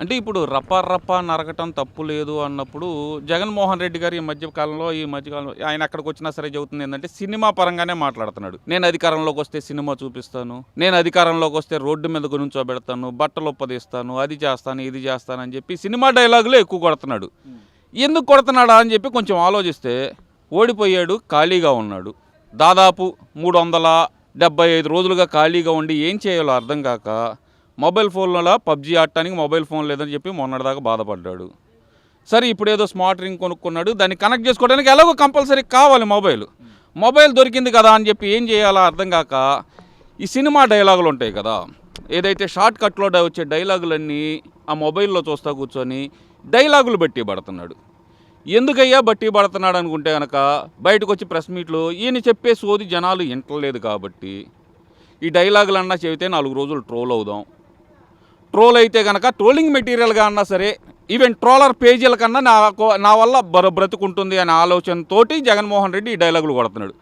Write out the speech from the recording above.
అంటే ఇప్పుడు రప్ప రప్ప నరకటం తప్పు లేదు అన్నప్పుడు జగన్మోహన్ రెడ్డి గారు ఈ మధ్యకాలంలో ఆయన ఎక్కడికి వచ్చినా సరే చెబుతుంది ఏంటంటే సినిమా పరంగానే మాట్లాడుతున్నాడు. నేను అధికారంలోకి వస్తే సినిమా చూపిస్తాను, నేను అధికారంలోకి వస్తే రోడ్డు మీద గురించోబెడతాను, బట్టలు ఉప్పదీస్తాను, అది చేస్తాను ఇది చేస్తాను అని చెప్పి సినిమా డైలాగులే ఎక్కువ కొడుతున్నాడు. ఎందుకు కొడుతున్నాడా అని చెప్పి కొంచెం ఆలోచిస్తే ఓడిపోయాడు, ఖాళీగా ఉన్నాడు. దాదాపు 375 రోజులుగా ఖాళీగా ఉండి ఏం చేయాలో అర్థం కాక మొబైల్ ఫోన్లలో పబ్జీ ఆడటానికి మొబైల్ ఫోన్ లేదని చెప్పి మొన్నటిదాకా బాధపడ్డాడు. సరే ఇప్పుడు ఏదో స్మార్ట్ రింగ్ కొనుక్కున్నాడు, దాన్ని కనెక్ట్ చేసుకోవడానికి ఎలాగో కంపల్సరీ కావాలి మొబైల్ దొరికింది కదా అని చెప్పి ఏం చేయాలో అర్థం కాక ఈ సినిమా డైలాగులు ఉంటాయి కదా, ఏదైతే షార్ట్ కట్లో వచ్చే డైలాగులన్నీ ఆ మొబైల్లో చూస్తా కూర్చొని డైలాగులు బట్టి పడుతున్నాడు. ఎందుకయ్యా బట్టి పడుతున్నాడు అనుకుంటే కనుక బయటకు వచ్చి ప్రెస్ మీట్లో ఈయన చెప్పే సోది జనాలు వింటలేదు కాబట్టి ఈ డైలాగులన్నా చెబితే 4 రోజులు ట్రోల్ అవుదాం, ట్రోల్ అయితే కనుక ట్రోలింగ్ మెటీరియల్గా అన్నా సరే ఈవెన్ ట్రోలర్ పేజీల కన్నా నా వల్ల బ్రతుకుంటుంది అనే ఆలోచనతోటి జగన్మోహన్ రెడ్డి ఈ డైలాగులు కొడుతున్నాడు.